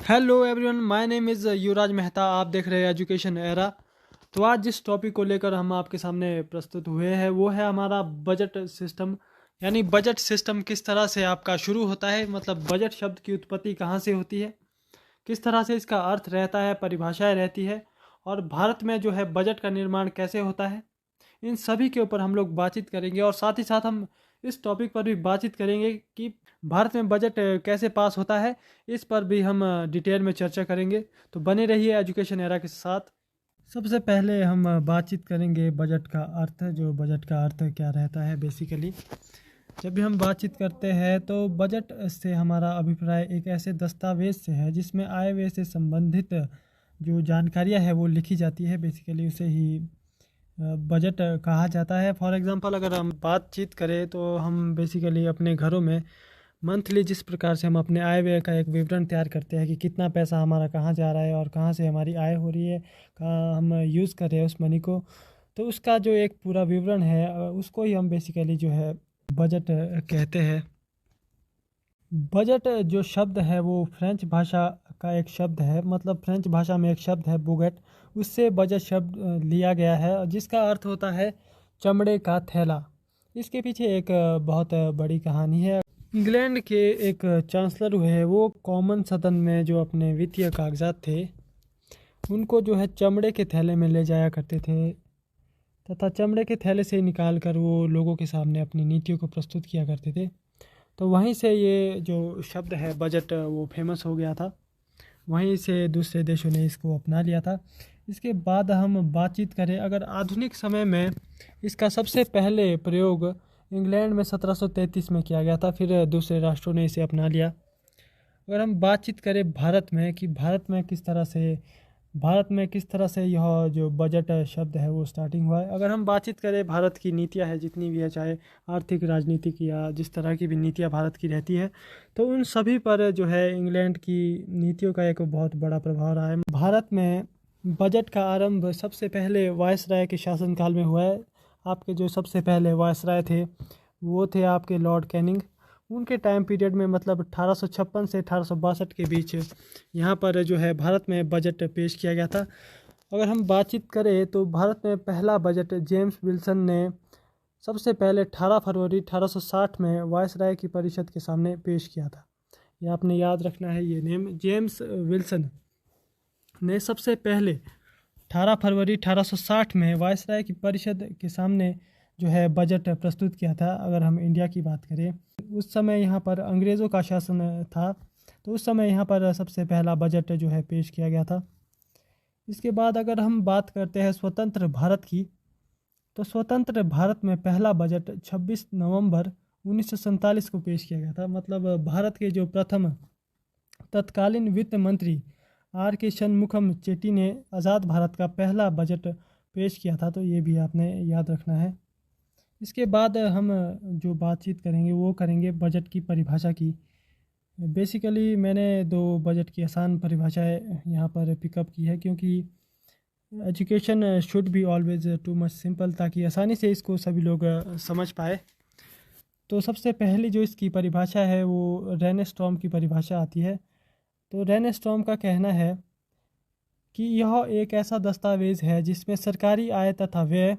Hello everyone, my name is Yuvraj Mehta. आप देख रहे हैं एजुकेशन एरा। तो आज जिस टॉपिक को लेकर हम आपके सामने प्रस्तुत हुए हैं वो है हमारा बजट सिस्टम। यानी बजट सिस्टम किस तरह से आपका शुरू होता है, मतलब बजट शब्द की उत्पत्ति कहाँ से होती है, किस तरह से इसका अर्थ रहता है, परिभाषाएं रहती है, और भारत में जो है बजट का निर्माण कैसे होता है। इन सभी के ऊपर हम लोग बातचीत करेंगे और साथ ही साथ हम इस टॉपिक पर भी बातचीत करेंगे कि भारत में बजट कैसे पास होता है। इस पर भी हम डिटेल में चर्चा करेंगे। तो बने रहिए एजुकेशन एरा के साथ। सबसे पहले हम बातचीत करेंगे बजट का अर्थ, जो बजट का अर्थ क्या रहता है बेसिकली। जब भी हम बातचीत करते हैं तो बजट से हमारा अभिप्राय एक ऐसे दस्तावेज से है जिसमें आय व्यय से संबंधित जो जानकारियां है वो लिखी जाती है। बेसिकली उसे ही बजट कहा जाता है। फॉर एग्जांपल अगर हम बातचीत करें तो हम बेसिकली अपने घरों में मंथली जिस प्रकार से हम अपने आय व्यय का एक विवरण तैयार करते हैं कि कितना पैसा हमारा कहाँ जा रहा है और कहाँ से हमारी आय हो रही है, कहाँ हम यूज़ कर रहे हैं उस मनी को, तो उसका जो एक पूरा विवरण है उसको ही हम बेसिकली जो है बजट कहते हैं। बजट जो शब्द है वो फ्रेंच भाषा का एक शब्द है, मतलब फ्रेंच भाषा में एक शब्द है बुगेट, उससे बजट शब्द लिया गया है जिसका अर्थ होता है चमड़े का थैला। इसके पीछे एक बहुत बड़ी कहानी है। इंग्लैंड के एक चांसलर हुए वो कॉमन सदन में जो अपने वित्तीय कागजात थे उनको जो है चमड़े के थैले में ले जाया करते थे, तथा चमड़े के थैले से निकाल कर वो लोगों के सामने अपनी नीतियों को प्रस्तुत किया करते थे। तो वहीं से ये जो शब्द है बजट वो फेमस हो गया था। वहीं से दूसरे देशों ने इसको अपना लिया था। इसके बाद हम बातचीत करें अगर आधुनिक समय में, इसका सबसे पहले प्रयोग इंग्लैंड में 1733 में किया गया था, फिर दूसरे राष्ट्रों ने इसे अपना लिया। अगर हम बातचीत करें भारत में कि भारत में किस तरह से यह जो बजट शब्द है वो स्टार्टिंग हुआ है। अगर हम बातचीत करें भारत की नीतियाँ है जितनी भी है, चाहे आर्थिक राजनीतिक या जिस तरह की भी नीतियाँ भारत की रहती है, तो उन सभी पर जो है इंग्लैंड की नीतियों का एक बहुत बड़ा प्रभाव रहा है। भारत में बजट का आरंभ सबसे पहले वायसराय के शासनकाल में हुआ है। आपके जो सबसे पहले वायसराय थे वो थे आपके लॉर्ड कैनिंग। उनके टाइम पीरियड में मतलब 1856 से 1862 के बीच यहाँ पर जो है भारत में बजट पेश किया गया था। अगर हम बातचीत करें तो भारत में पहला बजट जेम्स विल्सन ने सबसे पहले 18 फरवरी 1860 में वायसराय की परिषद के सामने पेश किया था। ये आपने याद रखना है, ये नेम जेम्स विल्सन ने सबसे पहले 18 फरवरी 1860 में वायसराय की परिषद के सामने जो है बजट प्रस्तुत किया था। अगर हम इंडिया की बात करें उस समय यहाँ पर अंग्रेज़ों का शासन था, तो उस समय यहाँ पर सबसे पहला बजट जो है पेश किया गया था। इसके बाद अगर हम बात करते हैं स्वतंत्र भारत की, तो स्वतंत्र भारत में पहला बजट 26 नवंबर 1947 को पेश किया गया था। मतलब भारत के जो प्रथम तत्कालीन वित्त मंत्री आर के शनमुखम चेट्टी ने आज़ाद भारत का पहला बजट पेश किया था। तो ये भी आपने याद रखना है। इसके बाद हम जो बातचीत करेंगे वो करेंगे बजट की परिभाषा की। बेसिकली मैंने दो बजट की आसान परिभाषाएं यहाँ पर पिकअप की है, क्योंकि education should be always too much simple, ताकि आसानी से इसको सभी लोग समझ पाए। तो सबसे पहली जो इसकी परिभाषा है वो रेनेस्ट्रॉम की परिभाषा आती है। तो रेनेस्ट्रॉम का कहना है कि यह एक ऐसा दस्तावेज है जिसमें सरकारी आय तथा व्यय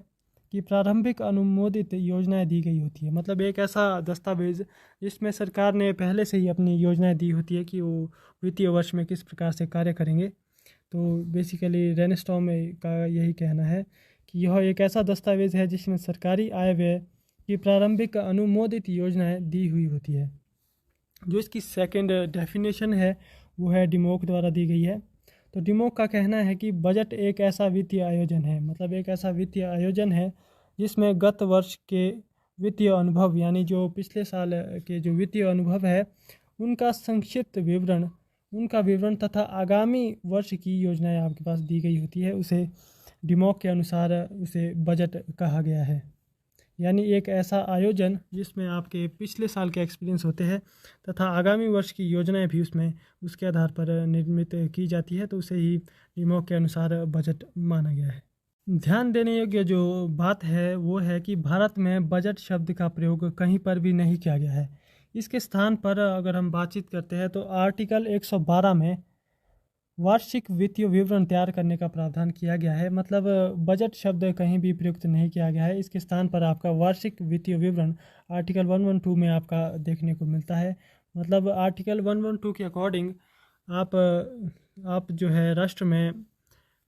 की प्रारंभिक अनुमोदित योजनाएं दी गई होती है। मतलब एक ऐसा दस्तावेज जिसमें सरकार ने पहले से ही अपनी योजनाएं दी होती है कि वो वित्तीय वर्ष में किस प्रकार से कार्य करेंगे। तो बेसिकली रेनेस्टॉम का यही कहना है कि यह एक ऐसा दस्तावेज है जिसमें सरकारी आय व्यय की प्रारंभिक अनुमोदित योजनाएं दी हुई होती है। जो इसकी सेकंड डेफिनेशन है वो है डिमोक द्वारा दी गई है। तो डिमोक का कहना है कि बजट एक ऐसा वित्तीय आयोजन है, मतलब एक ऐसा वित्तीय आयोजन है जिसमें गत वर्ष के वित्तीय अनुभव, यानी जो पिछले साल के जो वित्तीय अनुभव है उनका संक्षिप्त विवरण तथा आगामी वर्ष की योजनाएं आपके पास दी गई होती है। उसे डिमोक के अनुसार उसे बजट कहा गया है। यानी एक ऐसा आयोजन जिसमें आपके पिछले साल के एक्सपीरियंस होते हैं तथा आगामी वर्ष की योजनाएं भी उसमें उसके आधार पर निर्मित की जाती है, तो उसे ही डिमोक के अनुसार बजट माना गया है। ध्यान देने योग्य जो बात है वो है कि भारत में बजट शब्द का प्रयोग कहीं पर भी नहीं किया गया है। इसके स्थान पर अगर हम बातचीत करते हैं तो आर्टिकल 112 में वार्षिक वित्तीय विवरण तैयार करने का प्रावधान किया गया है। मतलब बजट शब्द कहीं भी प्रयुक्त नहीं किया गया है, इसके स्थान पर आपका वार्षिक वित्तीय विवरण आर्टिकल 112 में आपका देखने को मिलता है। मतलब आर्टिकल 112 के अकॉर्डिंग आप जो है राष्ट्र में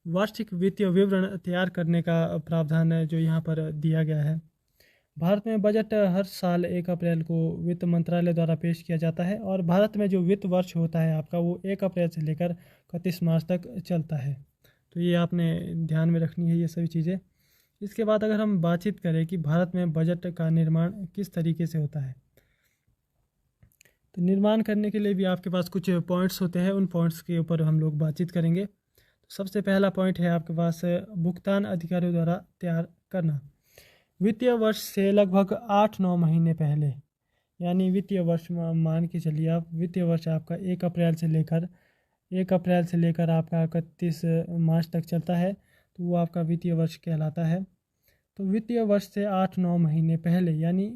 वार्षिक वित्तीय विवरण तैयार करने का प्रावधान है जो यहाँ पर दिया गया है। भारत में बजट हर साल 1 अप्रैल को वित्त मंत्रालय द्वारा पेश किया जाता है और भारत में जो वित्त वर्ष होता है आपका वो 1 अप्रैल से लेकर 31 मार्च तक चलता है। तो ये आपने ध्यान में रखनी है ये सभी चीज़ें। इसके बाद अगर हम बातचीत करें कि भारत में बजट का निर्माण किस तरीके से होता है, तो निर्माण करने के लिए भी आपके पास कुछ पॉइंट्स होते हैं, उन पॉइंट्स के ऊपर हम लोग बातचीत करेंगे। तो सबसे पहला पॉइंट है आपके पास भुगतान अधिकारियों द्वारा तैयार करना। वित्तीय वर्ष से लगभग 8-9 महीने पहले, यानी वित्तीय वर्ष मान के चलिए आप, वित्तीय वर्ष आपका 1 अप्रैल से लेकर आपका 31 मार्च तक चलता है, तो वो आपका वित्तीय वर्ष कहलाता है। तो वित्तीय वर्ष से 8-9 महीने पहले, यानी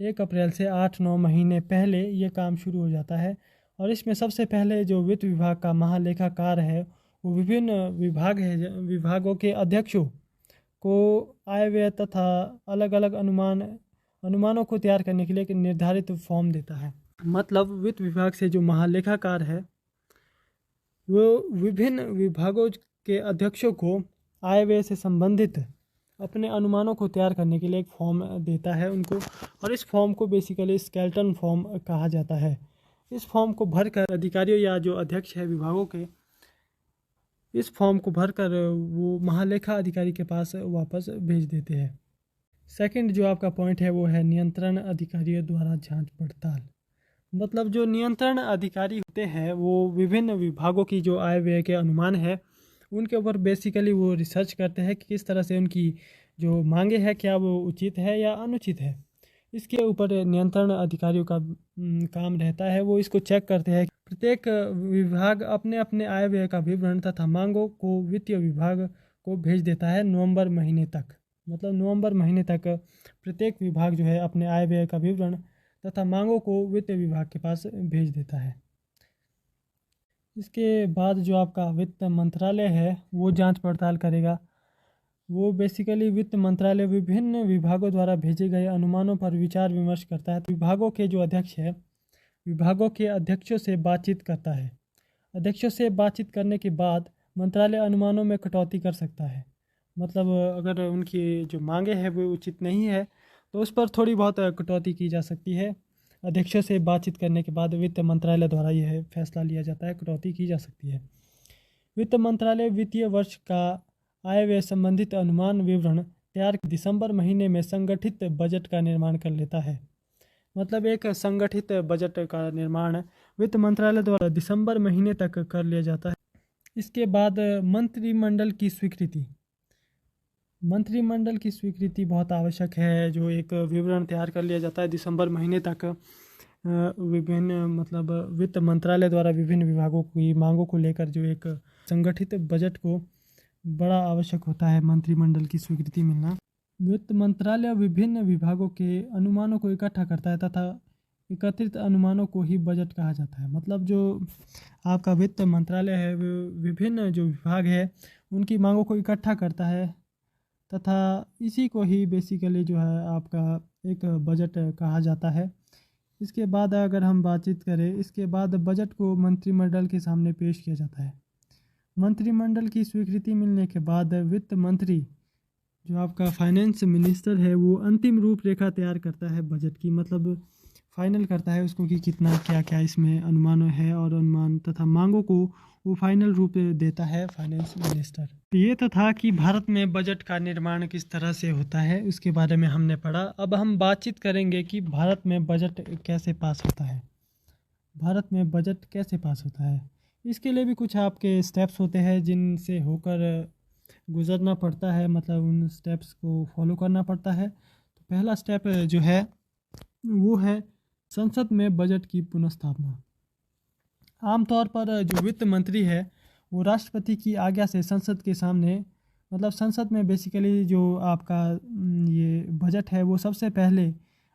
1 अप्रैल से 8-9 महीने पहले ये काम शुरू हो जाता है। और इसमें सबसे पहले जो वित्त विभाग का महालेखाकार है वो विभिन्न विभागों के अध्यक्षों को आय व्यय तथा अलग अलग अनुमानों को तैयार करने के लिए एक निर्धारित फॉर्म देता है। मतलब वित्त विभाग से जो महालेखाकार है वो विभिन्न विभागों के अध्यक्षों को आय व्यय से संबंधित अपने अनुमानों को तैयार करने के लिए एक फॉर्म देता है उनको, और इस फॉर्म को बेसिकली स्केलेटन फॉर्म कहा जाता है। इस फॉर्म को भरकर अधिकारियों या जो अध्यक्ष है विभागों के, इस फॉर्म को भरकर वो महालेखा अधिकारी के पास वापस भेज देते हैं। सेकंड जो आपका पॉइंट है वो है नियंत्रण अधिकारियों द्वारा जांच पड़ताल। मतलब जो नियंत्रण अधिकारी होते हैं वो विभिन्न विभागों की जो आय व्यय के अनुमान है उनके ऊपर बेसिकली वो रिसर्च करते हैं कि किस तरह से उनकी जो मांगे हैं क्या वो उचित है या अनुचित है। इसके ऊपर नियंत्रण अधिकारियों का काम रहता है, वो इसको चेक करते हैं। प्रत्येक विभाग अपने अपने आय व्यय का विवरण तथा मांगों को वित्तीय विभाग को भेज देता है नवंबर महीने तक। मतलब नवंबर महीने तक प्रत्येक विभाग जो है अपने आय व्यय का विवरण तथा मांगों को वित्त विभाग के पास भेज देता है। इसके बाद जो आपका वित्त मंत्रालय है वो जांच पड़ताल करेगा। वो बेसिकली वित्त मंत्रालय विभिन्न विभागों द्वारा भेजे गए अनुमानों पर विचार विमर्श करता है। तो विभागों के जो अध्यक्ष है विभागों के अध्यक्षों से बातचीत करता है। अध्यक्षों से बातचीत करने के बाद मंत्रालय अनुमानों में कटौती कर सकता है। मतलब अगर उनकी जो मांगे हैं वो उचित नहीं है तो उस पर थोड़ी बहुत कटौती की जा सकती है। अध्यक्षों से बातचीत करने के बाद वित्त मंत्रालय द्वारा यह फैसला लिया जाता है, कटौती की जा सकती है। वित्त मंत्रालय वित्तीय वर्ष का आय व्यय संबंधित अनुमान विवरण तैयार दिसंबर महीने में संगठित बजट का निर्माण कर लेता है। मतलब एक संगठित बजट का निर्माण वित्त मंत्रालय द्वारा दिसंबर महीने तक कर लिया जाता है। इसके बाद मंत्रिमंडल की स्वीकृति। मंत्रिमंडल की स्वीकृति बहुत आवश्यक है। जो एक विवरण तैयार कर लिया जाता है दिसंबर महीने तक विभिन्न मतलब वित्त मंत्रालय द्वारा विभिन्न विभागों की मांगों को लेकर जो एक संगठित बजट को बड़ा आवश्यक होता है मंत्रिमंडल की स्वीकृति मिलना। वित्त मंत्रालय विभिन्न विभागों के अनुमानों को इकट्ठा करता है तथा एकत्रित अनुमानों को ही बजट कहा जाता है। मतलब जो आपका वित्त मंत्रालय है विभिन्न जो विभाग है उनकी मांगों को इकट्ठा करता है तथा इसी को ही बेसिकली जो है आपका एक बजट कहा जाता है। इसके बाद अगर हम बातचीत करें, इसके बाद बजट को मंत्रिमंडल के सामने पेश किया जाता है। मंत्रिमंडल की स्वीकृति मिलने के बाद वित्त मंत्री जो आपका फाइनेंस मिनिस्टर है वो अंतिम रूपरेखा तैयार करता है बजट की। मतलब फाइनल करता है उसको कि कितना क्या क्या इसमें अनुमान है और अनुमान तथा मांगों को वो फाइनल रूप देता है फाइनेंस मिनिस्टर। ये तो था कि भारत में बजट का निर्माण किस तरह से होता है उसके बारे में हमने पढ़ा। अब हम बातचीत करेंगे कि भारत में बजट कैसे पास होता है। भारत में बजट कैसे पास होता है इसके लिए भी कुछ आपके स्टेप्स होते हैं जिनसे होकर गुजरना पड़ता है। मतलब उन स्टेप्स को फॉलो करना पड़ता है। तो पहला स्टेप जो है वो है संसद में बजट की पुनर्स्थापना। आमतौर पर जो वित्त मंत्री है वो राष्ट्रपति की आज्ञा से संसद के सामने, मतलब संसद में बेसिकली जो आपका ये बजट है वो सबसे पहले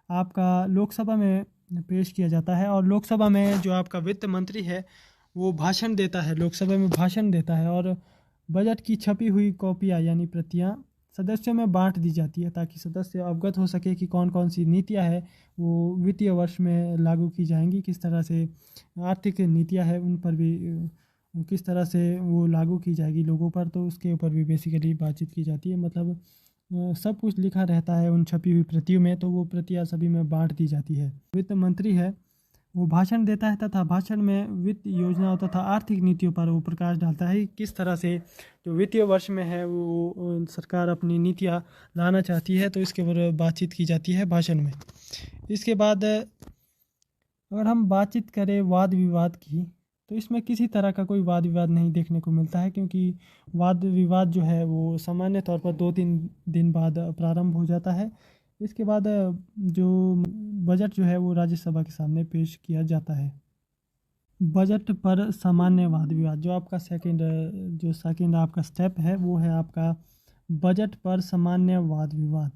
आपका लोकसभा में पेश किया जाता है और लोकसभा में जो आपका वित्त मंत्री है वो भाषण देता है, लोकसभा में भाषण देता है, और बजट की छपी हुई कॉपियाँ यानी प्रतियाँ सदस्यों में बांट दी जाती है ताकि सदस्य अवगत हो सके कि कौन कौन सी नीतियाँ है वो वित्तीय वर्ष में लागू की जाएंगी, किस तरह से आर्थिक नीतियाँ है उन पर भी किस तरह से वो लागू की जाएगी लोगों पर, तो उसके ऊपर भी बेसिकली बातचीत की जाती है। मतलब सब कुछ लिखा रहता है उन छपी हुई प्रतियों में, तो वो प्रतियाँ सभी में बांट दी जाती है। वित्त मंत्री है वो भाषण देता है तथा भाषण में वित्त योजनाओं तथा आर्थिक नीतियों पर वो प्रकाश डालता है, किस तरह से जो वित्तीय वर्ष में है वो सरकार अपनी नीतियाँ लाना चाहती है, तो इसके ऊपर बातचीत की जाती है भाषण में। इसके बाद अगर हम बातचीत करें वाद विवाद की, तो इसमें किसी तरह का कोई वाद विवाद नहीं देखने को मिलता है, क्योंकि वाद विवाद जो है वो सामान्य तौर पर 2-3 दिन बाद प्रारंभ हो जाता है। इसके बाद जो बजट जो है वो राज्यसभा के सामने पेश किया जाता है। बजट पर सामान्य वाद विवाद, जो आपका सेकंड आपका स्टेप है वो है आपका बजट पर सामान्य वाद विवाद।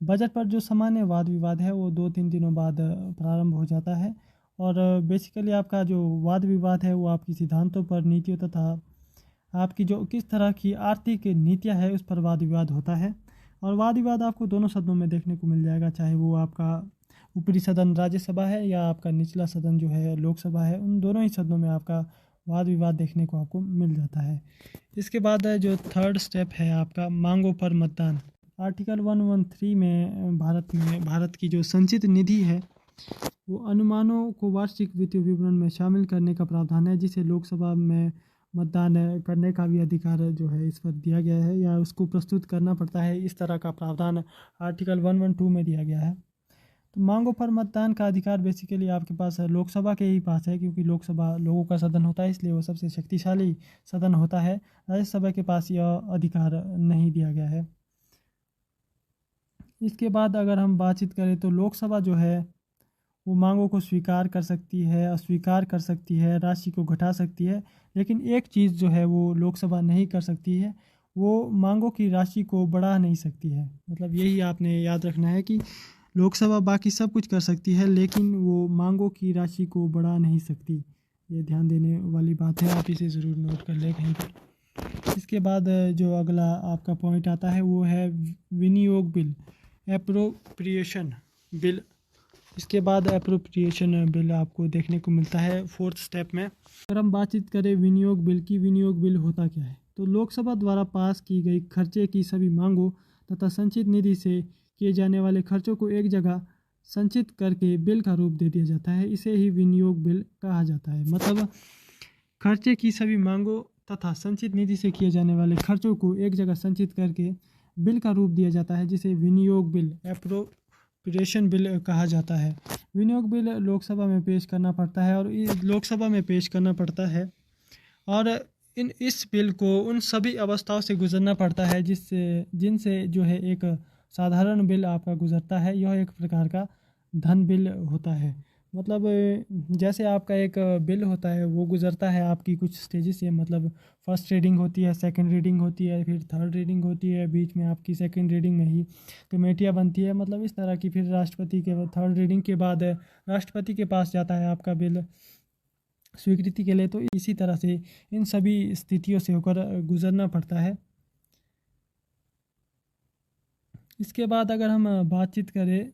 बजट पर जो सामान्य वाद विवाद है वो 2-3 दिनों बाद प्रारंभ हो जाता है, और बेसिकली आपका जो वाद विवाद है वो आपकी सिद्धांतों पर, नीतियों तथा आपकी जो किस तरह की आर्थिक नीतियाँ है उस पर वाद विवाद होता है। और वाद विवाद आपको दोनों सदनों में देखने को मिल जाएगा, चाहे वो आपका ऊपरी सदन राज्यसभा है या आपका निचला सदन जो है लोकसभा है, उन दोनों ही सदनों में आपका वाद विवाद देखने को आपको मिल जाता है। इसके बाद जो थर्ड स्टेप है आपका मांगों पर मतदान। आर्टिकल 113 में भारत की जो संचित निधि है वो अनुमानों को वार्षिक वित्तीय विवरण में शामिल करने का प्रावधान है, जिसे लोकसभा में मतदान करने का भी अधिकार जो है इस पर दिया गया है, या उसको प्रस्तुत करना पड़ता है, इस तरह का प्रावधान आर्टिकल 112 में दिया गया है। तो मांगों पर मतदान का अधिकार बेसिकली आपके पास लोकसभा के ही पास है, क्योंकि लोकसभा लोगों का सदन होता है, इसलिए वो सबसे शक्तिशाली सदन होता है। राज्यसभा के पास यह अधिकार नहीं दिया गया है। इसके बाद अगर हम बातचीत करें तो लोकसभा जो है वो मांगों को स्वीकार कर सकती है, अस्वीकार कर सकती है, राशि को घटा सकती है, लेकिन एक चीज़ जो है वो लोकसभा नहीं कर सकती है, वो मांगों की राशि को बढ़ा नहीं सकती है। मतलब यही आपने याद रखना है कि लोकसभा बाकी सब कुछ कर सकती है, लेकिन वो मांगों की राशि को बढ़ा नहीं सकती। ये ध्यान देने वाली बात है, आप इसे ज़रूर नोट कर लें कहीं पर। इसके बाद जो अगला आपका पॉइंट आता है वो है विनियोग बिल, एप्रोप्रिएशन बिल। इसके बाद एप्रोप्रिएशन बिल आपको देखने को मिलता है फोर्थ स्टेप में। अगर हम बातचीत करें विनियोग बिल की, विनियोग बिल होता क्या है, तो लोकसभा द्वारा पास की गई खर्चे की सभी मांगों तथा संचित निधि से किए जाने वाले खर्चों को एक जगह संचित करके बिल का रूप दे दिया जाता है, इसे ही विनियोग बिल कहा जाता है। मतलब खर्चे की सभी मांगों तथा संचित निधि से किए जाने वाले खर्चों को एक जगह संचित करके बिल का रूप दिया जाता है, जिसे विनियोग बिल, एप्रोप्रिएशन बिल कहा जाता है। विनियोग बिल लोकसभा में पेश करना पड़ता है, और लोकसभा में पेश करना पड़ता है, और इस बिल को उन सभी अवस्थाओं से गुजरना पड़ता है जिनसे जो है एक साधारण बिल आपका गुजरता है। यह एक प्रकार का धन बिल होता है। मतलब जैसे आपका एक बिल होता है वो गुजरता है आपकी कुछ स्टेजेस से, मतलब फर्स्ट रीडिंग होती है, सेकंड रीडिंग होती है, फिर थर्ड रीडिंग होती है, बीच में आपकी सेकंड रीडिंग में ही कमेटियाँ बनती है, मतलब इस तरह की। फिर राष्ट्रपति के थर्ड रीडिंग के बाद राष्ट्रपति के पास जाता है आपका बिल स्वीकृति के लिए। तो इसी तरह से इन सभी स्थितियों से होकर गुजरना पड़ता है। इसके बाद अगर हम बातचीत करें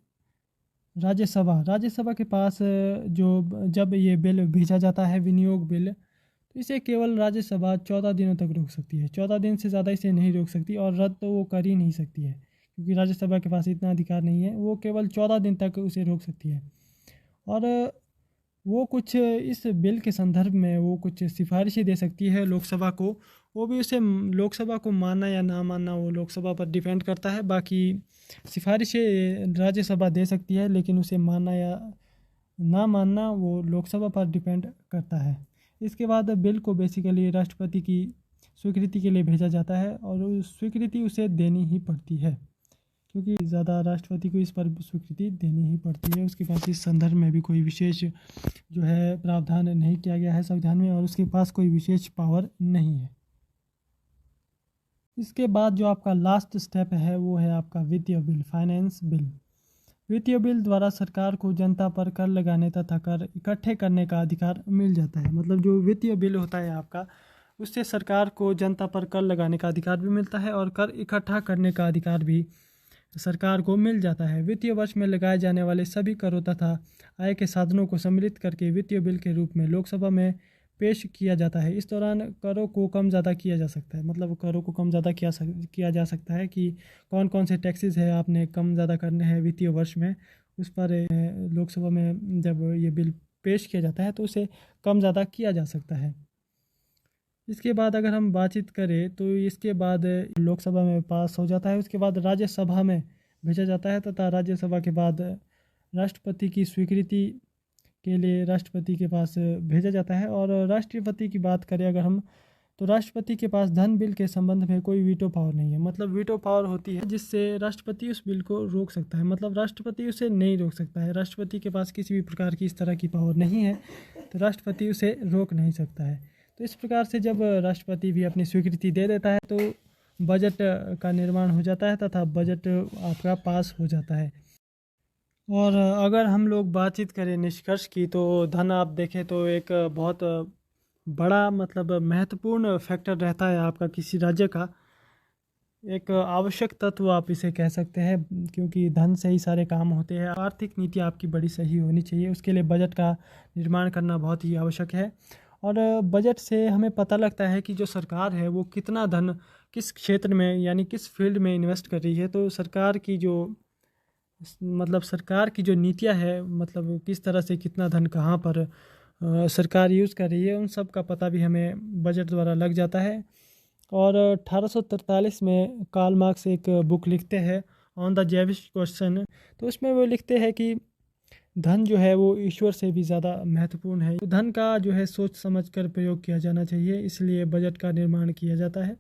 राज्यसभा के पास जब ये बिल भेजा जाता है विनियोग बिल, तो इसे केवल राज्यसभा 14 दिनों तक रोक सकती है। 14 दिन से ज़्यादा इसे नहीं रोक सकती, और रद्द तो वो कर ही नहीं सकती है, क्योंकि राज्यसभा के पास इतना अधिकार नहीं है। वो केवल 14 दिन तक उसे रोक सकती है, और वो कुछ इस बिल के संदर्भ में वो कुछ सिफारिशें दे सकती है लोकसभा को। वो भी उसे लोकसभा को मानना या ना मानना वो लोकसभा पर डिपेंड करता है। बाकी सिफारिशें राज्यसभा दे सकती है, लेकिन उसे मानना या ना मानना वो लोकसभा पर डिपेंड करता है। इसके बाद बिल को बेसिकली राष्ट्रपति की स्वीकृति के लिए भेजा जाता है, और उस स्वीकृति उसे देनी ही पड़ती है, क्योंकि ज़्यादा राष्ट्रपति को इस पर स्वीकृति देनी ही पड़ती है। उसके पास इस संदर्भ में भी कोई विशेष जो है प्रावधान नहीं किया गया है संविधान में, और उसके पास कोई विशेष पावर नहीं है। इसके बाद जो आपका लास्ट स्टेप है वो है आपका वित्तीय बिल, फाइनेंस बिल। वित्तीय बिल द्वारा सरकार को जनता पर कर लगाने तथा कर इकट्ठे करने का अधिकार मिल जाता है। मतलब जो वित्तीय बिल होता है आपका, उससे सरकार को जनता पर कर लगाने का अधिकार भी मिलता है और कर इकट्ठा करने का अधिकार भी सरकार को मिल जाता है। वित्तीय वर्ष में लगाए जाने वाले सभी करों तथा आय के साधनों को सम्मिलित करके वित्तीय बिल के रूप में लोकसभा में पेश किया जाता है। इस दौरान करों को कम ज़्यादा किया जा सकता है। मतलब करों को कम ज़्यादा किया जा सकता है कि कौन कौन से टैक्सेस है आपने कम ज़्यादा करने हैं वित्तीय वर्ष में, उस पर लोकसभा में जब ये बिल पेश किया जाता है तो उसे कम ज़्यादा किया जा सकता है। इसके बाद अगर हम बातचीत करें तो इसके बाद लोकसभा में पास हो जाता है, उसके बाद राज्यसभा में भेजा जाता है तथा राज्यसभा के बाद राष्ट्रपति की स्वीकृति के लिए राष्ट्रपति के पास भेजा जाता है। और राष्ट्रपति की बात करें अगर हम, तो राष्ट्रपति के पास धन बिल के संबंध में कोई वीटो पावर नहीं है। मतलब वीटो पावर होती है जिससे राष्ट्रपति उस बिल को रोक सकता है, मतलब राष्ट्रपति उसे नहीं रोक सकता है। राष्ट्रपति के पास किसी भी प्रकार की इस तरह की पावर नहीं है, तो राष्ट्रपति उसे रोक नहीं सकता है। तो इस प्रकार से जब राष्ट्रपति भी अपनी स्वीकृति दे देता है तो बजट का निर्माण हो जाता है तथा बजट आपका पास हो जाता है। और अगर हम लोग बातचीत करें निष्कर्ष की, तो धन आप देखें तो एक बहुत बड़ा मतलब महत्वपूर्ण फैक्टर रहता है आपका किसी राज्य का, एक आवश्यक तत्व आप इसे कह सकते हैं, क्योंकि धन से ही सारे काम होते हैं। आर्थिक नीति आपकी बड़ी सही होनी चाहिए, उसके लिए बजट का निर्माण करना बहुत ही आवश्यक है। और बजट से हमें पता लगता है कि जो सरकार है वो कितना धन किस क्षेत्र में यानी किस फील्ड में इन्वेस्ट कर रही है। तो सरकार की जो नीतियां है, मतलब किस तरह से कितना धन कहाँ पर सरकार यूज़ कर रही है, उन सब का पता भी हमें बजट द्वारा लग जाता है। और 1843 में कार्ल मार्क्स एक बुक लिखते हैं ऑन द जेविश क्वेश्चन, तो उसमें वो लिखते हैं कि धन जो है वो ईश्वर से भी ज़्यादा महत्वपूर्ण है। तो धन का जो है सोच समझ कर प्रयोग किया जाना चाहिए, इसलिए बजट का निर्माण किया जाता है।